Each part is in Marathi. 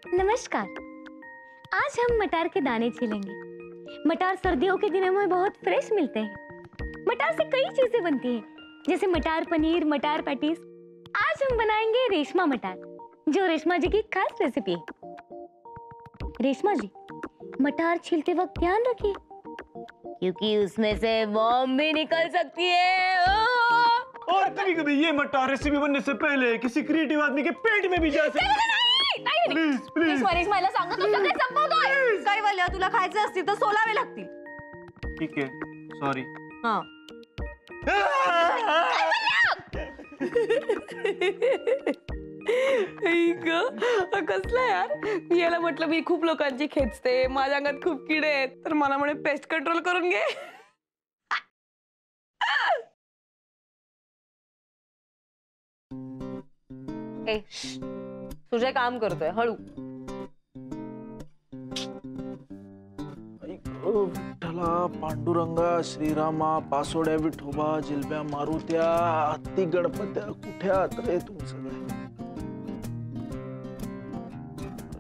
नमस्कार। आज हम मटार के दाने छीलेंगे। मटार सर्दियों के दिनों में बहुत फ्रेश मिलते हैं। मटार से कई चीजें बनती हैं, जैसे मटार पनीर, मटार पैटीज। आज हम बनाएंगे रेशमा मटार, जो रेशमा जी की खास रेसिपी है। रेशमा जी, मटार छीलते वक्त ध्यान रखिए, क्योंकि उसमें से बॉम्ब भी निकल सकती है। और कभी-कभी ये मटार रेसिपी बनने से पहले किसी क्रिएटिव आदमी के पेट में भी जा सकती है। प्लीज प्लीज मला सांगत होतं काय संपवतोय? काय वाल्या तुला खायचं असतील तर सोलावे लागतील. ठीक है, सॉरी। हां. कसला यार, मी याला म्हटलं मी खूप लोकांची खेचते, माझ्या अंगात खूप किडे आहेत, तर मला म्हणे पेस्ट कंट्रोल करून घे. ए, तुझे काम करतोय, हळू. विठ्ठला, पांडुरंगा, श्रीरामा, पासोड्या विठोबा, जिलब्या मारुत्या, हत्ती गणपत्या, कुठे आहात रे तुम्ही सगळे?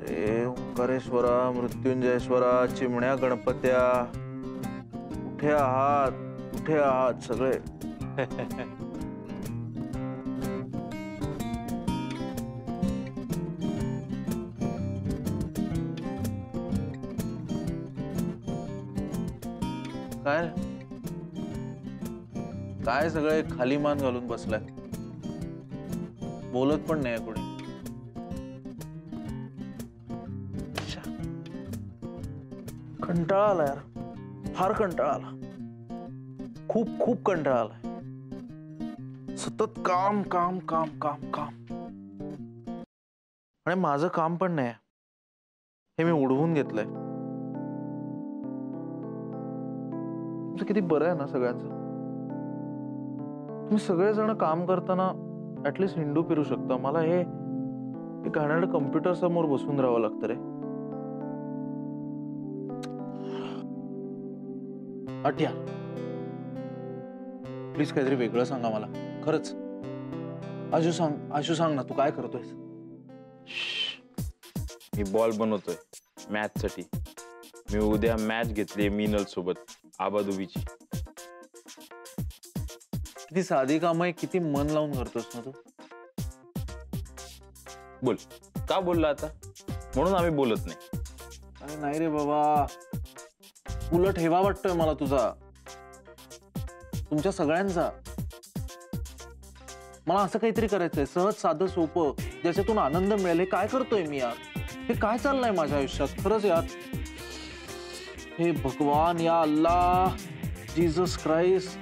रे ओंकारेश्वरा, मृत्युंजयेश्वरा, चिमण्या गणपत्या, कुठे आहात? कुठे आहात सगळे? काय काय सगळे खाली मान घालून बसलाय, बोलत पण नाही कोणी. कंटाळा आला यार, फार कंटाळा आला, खूप खूप कंटाळा आलाय. सतत काम काम काम काम काम, आणि माझं काम पण नाही हे मी उडवून घेतलंय. किती बरं आहे ना सगळ्यांचं. तुम्ही सगळेजण काम करताना ऍटलिस्ट हिंडू फिरू शकता. मला हे घाणेरडं कम्प्युटर समोर बसून राहावं लागतं रे. अट्या प्लीज काहीतरी वेगळं सांगा मला, खरंच. आशू सांग ना, तू काय करतोयस? मी बॉल बनवतोय मॅच साठी. मी उद्या मॅच घेतली मीनल सोबत, आबादुबीची. किती साधी काम आहे, किती मन लावून करतोस ना तू. बोल, का बोलला आता? म्हणून आम्ही बोलत नाही. अरे नाही रे बाबा, उलट हेवा वाटतोय मला तुझा, तुमच्या सगळ्यांचा. मला असं काहीतरी करायचंय, सहज साधं सोपं, ज्याच्यातून आनंद मिळेल. हे काय करतोय मी यार? हे काय चाललंय माझ्या आयुष्यात खरंच यार? हे भगवान, या अल्लाह, जीसस क्राइस्ट,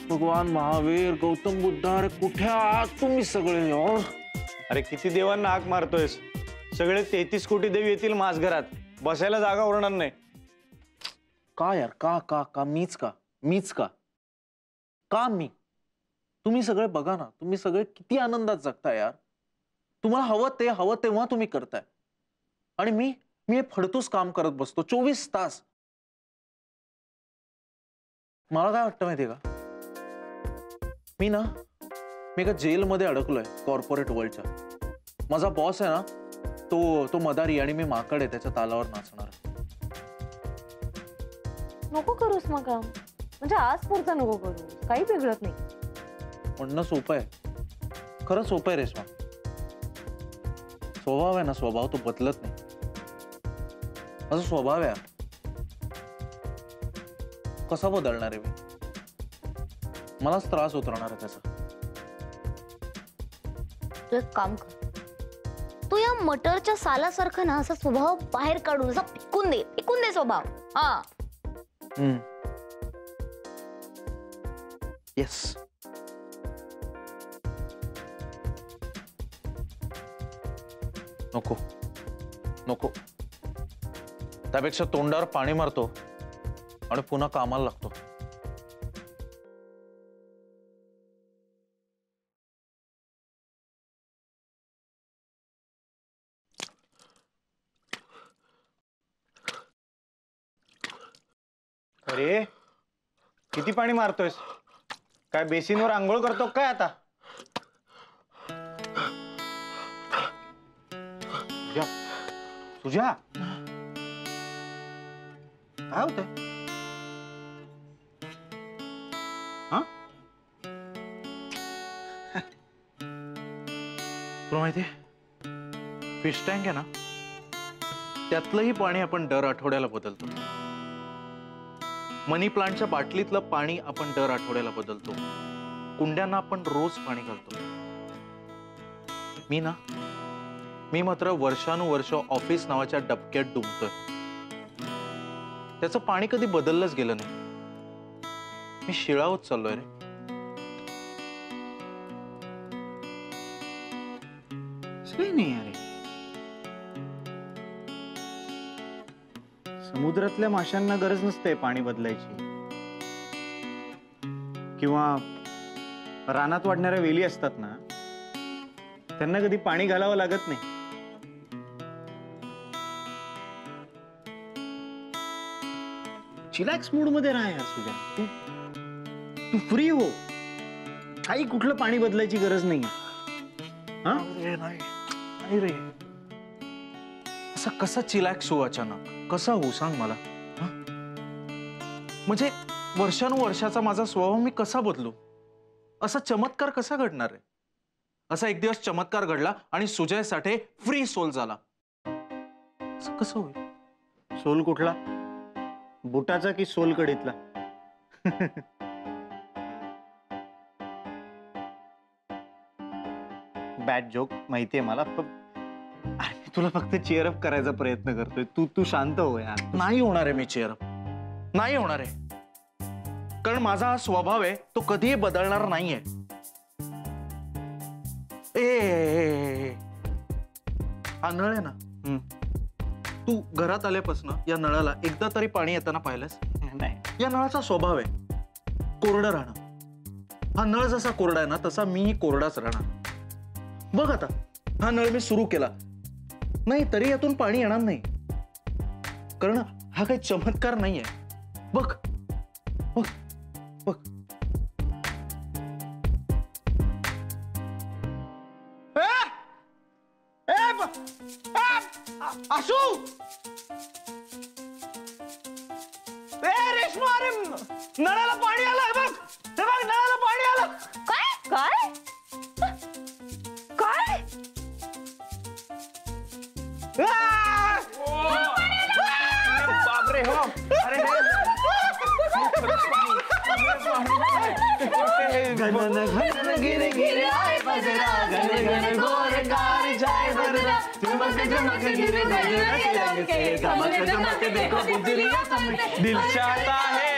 भगवान महावीर, गौतम बुद्ध, अरे कुठे आहात तुम्ही सगळे यार? अरे किती देवांना हाक मारतोयस? सगळे 33 कोटी देव येतील माझ घरात, बसायला जागा उरणार नाही. का यार? का का का मीच का मीच का का मी? तुम्ही सगळे बघा ना, तुम्ही सगळे किती आनंदात जगताय यार. तुम्हाला हवं तेव्हा तुम्ही करताय, आणि मी हे फडतूस काम करत बसतो 24 तास. मला काय वाटतं माहितीये का, मी एका जेलमध्ये अडकलोय कॉर्पोरेट वर्ल्डच्या. माझा बॉस आहे ना, तो मदारी, आणि मी माकड आहे त्याच्या तालावर नाचणार. नको करूस मग काम, म्हणजे आज पुरता नको करू, काही बिघडत नाही. म्हणणं सोपं आहे, खरं सोपं आहे रेश्मा. स्वभाव आहे ना, स्वभाव तो बदलत नाही. माझा स्वभाव आहे, कसा बदलणार आहे मी? मलाच त्रास उतरणार आहे त्याचा. तू एक काम कर, तू या मटरच्या सालासारखं ना असा स्वभाव बाहेर काढून असा पिकून दे स्वभाव. हा. येस. नको, त्यापेक्षा तोंडावर पाणी मारतो आणि पुन्हा कामाला लागतो. अरे किती पाणी मारतोयस? काय बेसिनवर आंघोळ करतो काय आता? तुझ्या काय होतंय? हा? तुला माहितीये फिश टँक आहे ना, त्यातलंही पाणी आपण दर आठवड्याला बदलतो. मनी प्लांटच्या बाटलीतलं पाणी आपण दर आठवड्याला बदलतो. कुंड्यांना आपण रोज पाणी घालतो. मी मात्र वर्षानुवर्ष ऑफिस नावाच्या डबक्यात डुंबतोय. त्याचं पाणी कधी बदललंच गेलं नाही. मी शिळा होत चाललोय रे. काही नाही अरे, समुद्रातल्या माशांना गरज नसते पाणी बदलायची, किंवा रानात वाढणाऱ्या वेली असतात ना, त्यांना कधी पाणी घालावं लागत नाही. चिलॅक्स मूड मध्ये राहा यार सुजा. तू फ्री हो. काही कुठलं पाणी बदलायची गरज नाही. हा नाही रे, असं कसं चिलॅक्स होऊ अचानक? कसा होऊ सांग मला. म्हणजे वर्षानुवर्षाचा माझा स्वभाव मी कसा बदलू? असा चमत्कार कसा घडणार आहे? असा एक दिवस चमत्कार घडला आणि सुजय साठे फ्री सोल झाला. असं कसं होईल? सोल कुठला? बुटाचा की सोलकडीतला? बॅड जोक माहितीये मला, मी तुला फक्त चेअरअप करायचा प्रयत्न करतोय. तू शांत हो यार. नाही होणार आहे मी चेअरअप, नाही होणार आहे. कारण माझा हा स्वभाव आहे, तो कधीही बदलणार नाहीये. हा नळ आहे ना, तू घरात आल्यापासून या नळाला एकदा तरी पाणी येताना पाहिलंस? नाही. या नळाचा स्वभाव आहे कोरडं राहणं. हा नळ जसा कोरडा आहे ना, तसा मीही कोरडाच राहणार. बघ आता, हा नळ मी सुरू केला नाही तरी यातून पाणी येणार नाही, कारण हा काही चमत्कार नाहीये. बघ बघ बघ. आशू, रेश्मा, अरे नळाला पाणी आलं. बघ नळाला पाणी आलं. काय काय काय? बापरे. हो अरे गिरे गिरे आए बजरा, घन घन गोर गार जाए बररा, चमक चमक गिरे बजरा के रंग से, चमक चमक देखो गुजरिया चमक. दिल चाहता है,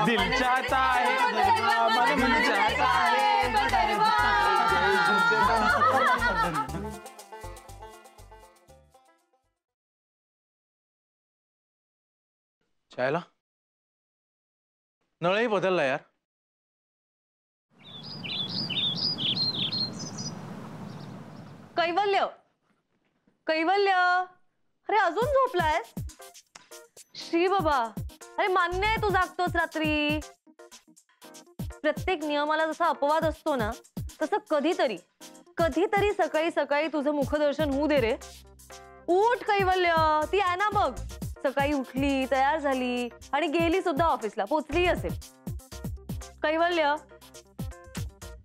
दिल चाहता है, दिल चाहता है. चायला नळही बदलला यार. कैवल्य, कैवल्य, अरे अजून झोपलाय? श्री बाबा, अरे मान्य आहे तू जागतोस रात्री. प्रत्येक नियमाला जसा अपवाद असतो ना, तसं कधीतरी कधीतरी सकाळी सकाळी तुझं मुखदर्शन होऊ दे रे. उठ कैवल्य, ती आहे ना बघ, सकाळी उठली, तयार झाली आणि गेली सुद्धा ऑफिसला, पोचली असेल. कैवल्य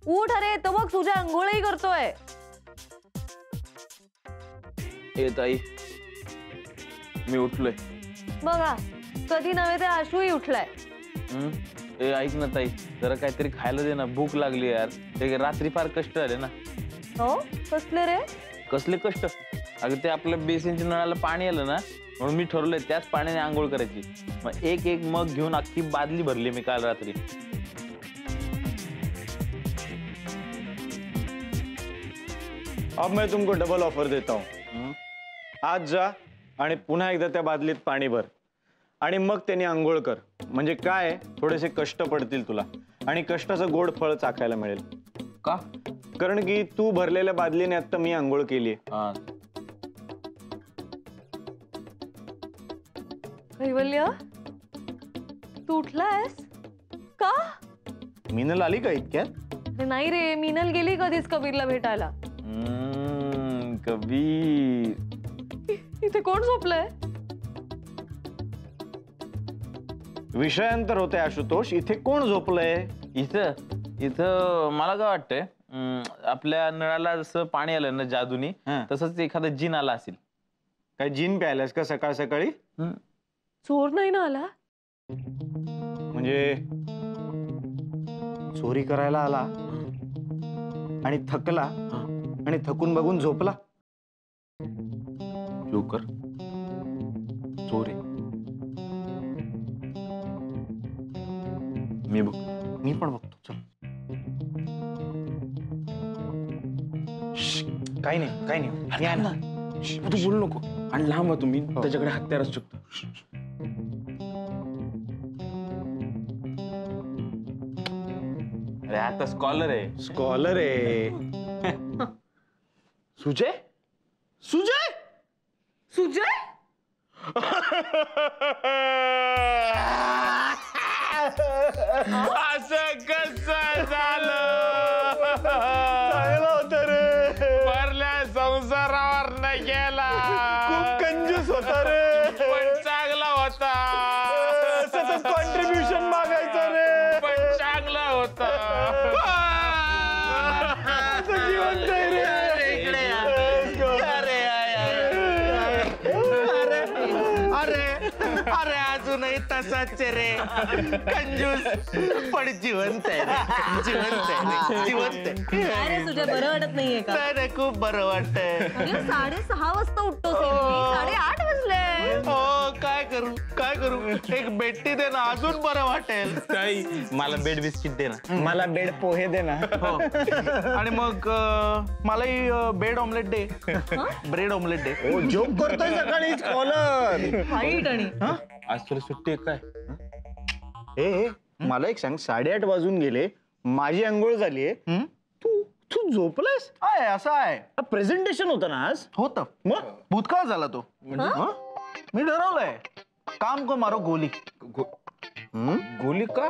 उठ, अरे तो बघ तुझ्या आंघोळही करतोय. ए ताई, मी उठलोय. बघा, कधी नव्हे ते आशूही उठलाय. ए ऐक ना ताई, जरा काहीतरी खायला दे ना, भूक लागली यार. ते रात्री फार कष्ट आले ना. हो, कसले रे? कसले कष्ट? अगं ते आपल्या बेसिनच्या नळाला पाणी आलं ना, म्हणून मी ठरवलंय त्याच पाण्याने आंघोळ करायची. मग एक एक मग घेऊन अख्खी बादली भरली मी काल रात्री. अब मैं तुमको डबल ऑफर देता हूँ. आज जा आणि पुन्हा एकदा त्या बादलीत पाणी भर. आणि मग त्याने आंघोळ कर. म्हणजे काय, थोडेसे कष्ट पडतील तुला आणि कष्टाचं गोड फळ चाखायला मिळेल. का? कारण की तू भरलेल्या बादलीने आता मी आंघोळ केली. कैवल्य, तू उठलायस का? मीनल आली का इतक्यात? अरे नाही रे, मीनल गेली कधीच कबीरला भेटायला. कबीर इथे कोण झोपलंय? विषयांतर होते आशुतोष. इथे कोण झोपलंय? इथं मला काय वाटतंय, आपल्या नळाला जसं पाणी आलं ना जादूनी, तसंच एखादा जिन आला असेल. काय जिन प्यायलास का सकाळ सकाळी? चोर नाही ना आला? म्हणजे चोरी करायला आला आणि थकला आणि थकून बघून झोपला. जोकर चोरी. मी पण बघतो. चल. काही नाही, काही नाही. या ना. तू बोलू नको आणि लांब आहे तुम्ही, त्याच्याकडे हत्यार असू शकतो. अरे आता स्कॉलर आहे. स्कॉलर आहे. सुजय, सुजय, सुजय? असं कसं झालं? चांगला होता रे. भरल्या संसारावर न गेला. खूप कंजूस होता रे. पण चांगला होता. सतत कॉन्ट्रीब्युशन मागायचं रे. पण चांगला होता. जिवंत आहे रे. अरे अजूनही तसाच रे, कंजूस पण जिवंत आहे रे. जिवंत आहे, जिवंत आहे. अरे तुझ्या बरं वाटत नाहीये का? नाही, खूप बरं वाटतंय. 6:30 वाजता उठतोस, 8:30 वाजले. हो, काय करू एक बेटी दे ना, अजून बरं वाटेल. काही मला बेड बिस्किट दे ना. मला बेड पोहे दे ना. हो. आणि मग मलाही बेड ऑमलेट दे. ब्रेड ऑमलेट दे. ओ, जोक करतोय सकाळी स्कॉलर. वाईट आणि आज तुला सुट्टी आहे काय? ए, मला एक सांग, 8:30 वाजून गेले, माझी अंघोळ झालीये, तू तू झोपलास? आहे असं आहे. प्रेझेंटेशन होतं ना आज? होतं. मग भूतकाळ झाला तो. हं? मी ठरवलंय, काम को मारो गोली. गोली का?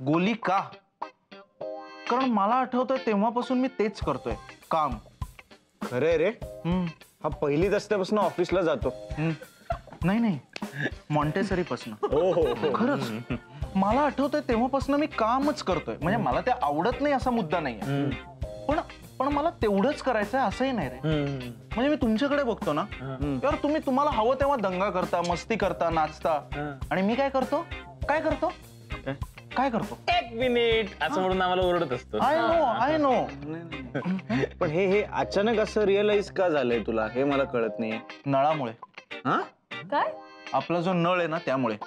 गोली का? कारण मला आठवतंय तेव्हापासून मी तेच करतोय, काम. खरंय रे. हा पहिलीत असल्यापासून ऑफिसला जातो. नाही, मॉन्टेसरी पासून. हो. खरंच मला आठवतंय तेव्हापासून मी कामच करतोय. म्हणजे मला ते आवडत नाही असा मुद्दा नाहीये, पण मला तेवढंच करायचंय असंही नाही रे. म्हणजे मी तुमच्याकडे बघतो ना, यार तुम्ही तुम्हाला हवं तेव्हा दंगा करता, मस्ती करता, नाचता, आणि मी काय करतो? एक मिनिट असं म्हणून आम्हाला ओरडत असतो. I know. पण हे अचानक असं रिअलाइज का झालंय तुला, हे मला कळत नाहीये. नळामुळे. हा? काय? आपला जो नळ आहे ना, त्यामुळे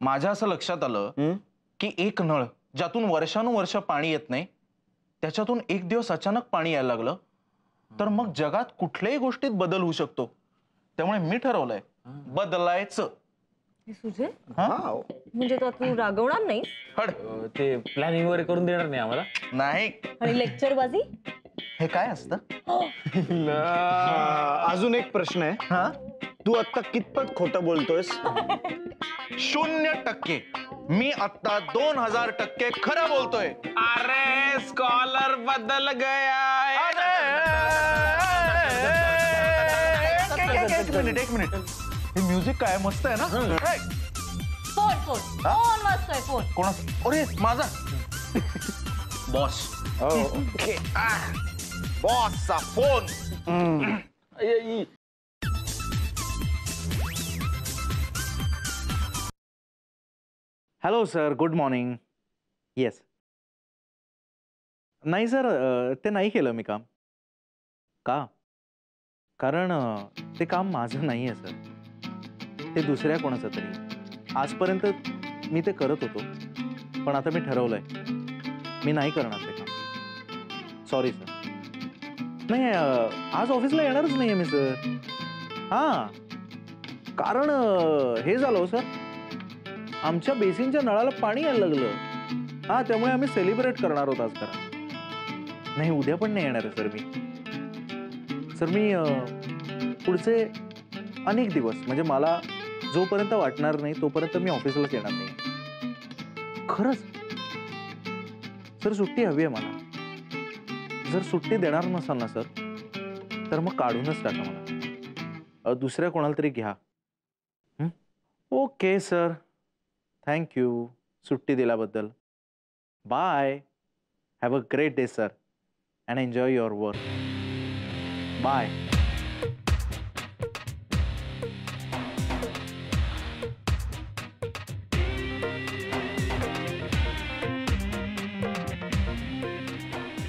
माझ्या असं लक्षात आलं की एक नळ ज्यातून वर्षानुवर्ष पाणी येत नाही, त्याच्यातून एक दिवस अचानक पाणी यायला लागलं, तर मग जगात कुठल्याही गोष्टीत बदल होऊ शकतो. त्यामुळे मी ठरवलंय बदलायचं. सुजय, हा. म्हणजे तू रागवणार नाही हड. ते प्लॅनिंग वगैरे करून देणार नाही आम्हाला. नाही. आणि लेक्चर बाजी? हे काय असतं? अजून एक प्रश्न आहे. हा, तू आता कितपत खोटं बोलतोयस? 0%. मी आता 2000% खरं बोलतोय. अरे स्कॉलर बदल गया. एक मिनिट. हे म्युझिक काय मस्त आहे ना. फोन वाजतोय, फोन. कोणाचा? अरे माझा. बॉस. ओके. बॉसचा phone. Hello sir, good morning. Yes. नाही सर, ते नाही केलं मी काम. का? कारण ते काम माझं नाही आहे सर, ते दुसऱ्या कोणाचं तरी. आजपर्यंत मी ते करत होतो, पण आता मी ठरवलंय मी नाही करणार ते काम. Sorry sir. नाही, आज ऑफिसला येणारच नाहीये मी सर. हां, कारण हे झालं हो सर, आमच्या बेसिनच्या नळाला पाणी यायला लागलं. हा, त्यामुळे आम्ही सेलिब्रेट करणार आहोत आज करा. नाही, उद्या पण नाही येणार आहे सर मी. सर मी पुढचे अनेक दिवस, म्हणजे मला जोपर्यंत वाटणार नाही तोपर्यंत मी ऑफिसलाच येणार नाही. खरंच सर, सुट्टी हवी आहे मला. जर सुट्टी देणार नसाल ना सर, तर मग काढूनच टाका मला. दुसऱ्या कोणाला तरी घ्या. ओके सर, थँक्यू सुट्टी दिल्याबद्दल. Bye. Have a great day sir, and enjoy your work. Bye.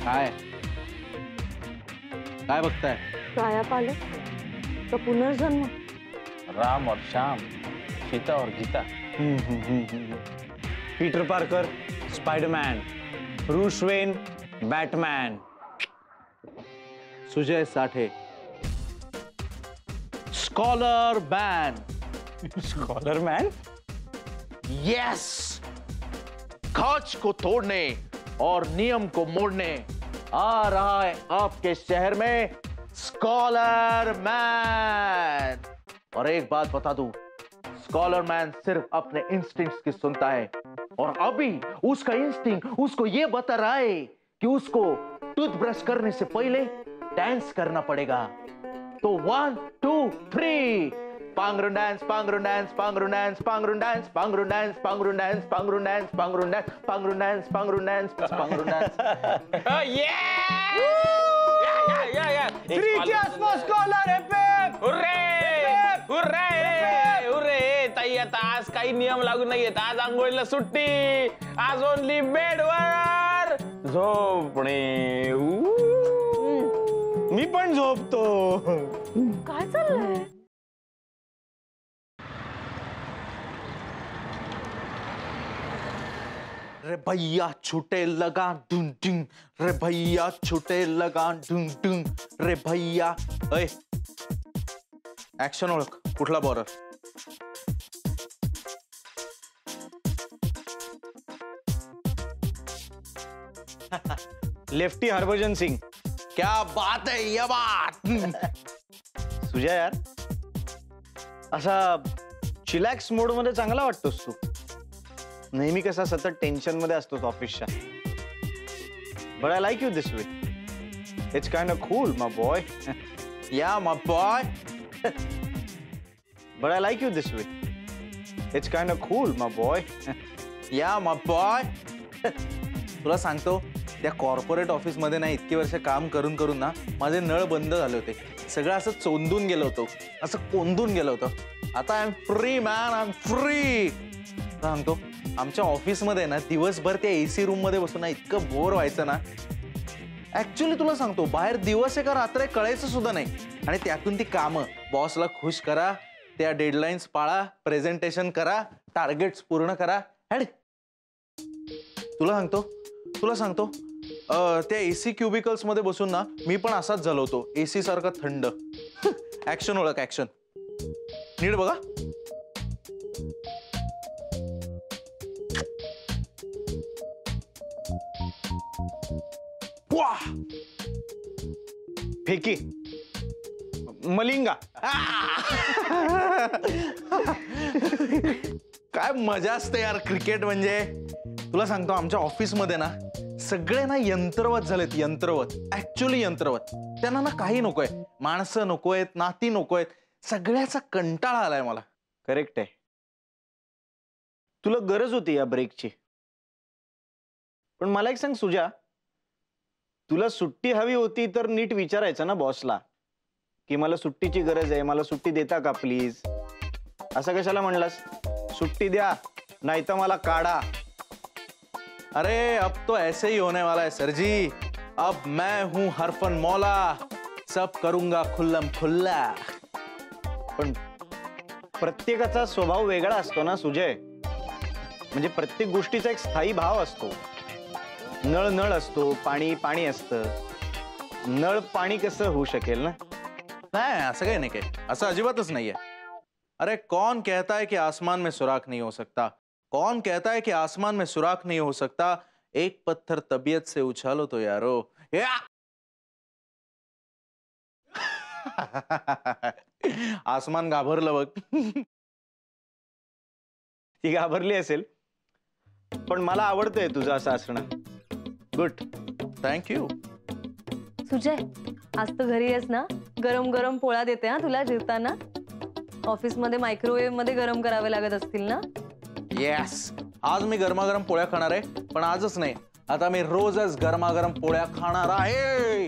काय काय बघताय? कायापालट का पुनर्जन्म? राम और श्याम, सीता और Geeta. Peter Parker Spiderman, Bruce Wayne Batman. Sujay Sathe scholar man. Scholar man. Yes, कांच को तोड़ने और नियम को मोड़ने आ रहा है आपके शहर में स्कॉलर मैन. और एक बात बता दूं, स्कॉलर मैन सिर्फ अपने इंस्टिंक्ट्स की सुनता है, और अभी उसका इंस्टिंक्ट उसको ये बता रहा है कि उसको टूथब्रश करने से पहले डांस करना पड़ेगा. तो 1 2 3 पांगरू डांस, पांगरू डांस, पांगरू डांस, पांगरू डांस, पांगरू डांस, पांगरू डांस, पांगरू डांस, पांगरू डांस, पांगरू डांस, पांगरू डांस, पांगरू डांस. स्कॉलर हुर्रे ताई, आता आज काही नियम लागू नाहीयेत. आज आंघोळीला सुट्टी. आज ओनली बेडवर झोपणे. मी पण झोपतो. काय चाललंय? रे भैया छूटे लगा डुंग डुंग, रे भैया छूटे लगा डुंग डुंग, रे भैया. अय, ऍक्शन ओळख. कुठला बॉलर? लेफ्टी हरभजन सिंग. क्या बात है, ये बात. सुजय यार, असा चिलॅक्स मोड मध्ये चांगला वाटतोस तू. नेहमी कसा सतत टेन्शन मध्ये असतोस ऑफिसच्या. But I like you this way. It's kind of cool my boy. Yeah my boy. But I like you this way. It's kind of cool my boy. Yeah my boy. तुला सांगतो, त्या कॉर्पोरेट ऑफिस मध्ये ना इतकी वर्ष काम करून करून ना माझे नळ बंद झाले होते. सगळं असं चोंदून गेलं होतं, असं कोंदून गेलं होतं. आता I am free man, I am free. सांगतो, आमच्या ऑफिसमध्ये ना दिवसभर त्या एसी रूम मध्ये बसून ना इतकं बोर व्हायचं ना. ऍक्च्युली तुला सांगतो, बाहेर दिवस आहे का रात्र आहे कळायचं सुद्धा नाही. आणि त्यातून ती कामं, बॉसला खुश करा, त्या डेडलाईन्स पाळा, प्रेझेंटेशन करा, टार्गेट्स पूर्ण करा. तुला सांगतो त्या एसी क्युबिकल्स मध्ये बसून ना मी पण असाच झालो होतो, एसी सारखा थंड. ऍक्शन ओळख. ऍक्शन नीट बघा. वाह, फेकी मलिंगा. काय मजा असते यार क्रिकेट म्हणजे. तुला सांगतो, आमच्या ऑफिसमध्ये ना सगळे ना यंत्रवत झालेत. यंत्रवत, ऍक्च्युअली यंत्रवत. त्यांना ना काही नकोय, माणसं नकोयत, नाती नकोयत. सगळ्याचा कंटाळा आलाय मला. करेक्ट आहे. तुला गरज होती या ब्रेकची. पण मला एक सांग सुजा, तुला सुट्टी हवी होती तर नीट विचारायचं ना बॉसला की मला सुट्टीची गरज आहे, मला सुट्टी देता का प्लीज. असं कशाला म्हणलास? सुट्टी द्या नाही तर मला काढा. अरे अब तो ऐसे ही होने वाला है सर जी. अब मैं हूं हरफन मौला, सब करूंगा खुल्लम खुल्ला. पण प्रत्येकाचा स्वभाव वेगळा असतो ना सुजय. म्हणजे प्रत्येक गोष्टीचा एक स्थायी भाव असतो. नळ नळ असतो, पाणी पाणी असतं. नळ पाणी कसं होऊ शकेल ना. नाही, असं काही नाही, काय असं अजिबातच नाहीये. अरे कौन कहता है कि आसमान में सुराख नहीं हो सकता? कौन कहता है कि आसमान में सुराख नहीं हो सकता? एक पत्थर तबीयत से उछालो तो यारो। या! आसमान घाबरलं बघ. ती घाबरली असेल, पण मला आवडतंय तुझं असं असणं. गुड. थँक्यू. सुजय, आज तर घरी आहेस ना? गरम गरम पोळ्या देते हा तुला जेवताना. ऑफिस मध्ये मायक्रोवेव्ह मध्ये गरम करावे लागत असतील ना? येस, आज मी गरमागरम पोळ्या खाणार आहे, पण आजच नाही, आता मी रोजच गरमागरम पोळ्या खाणार आहे.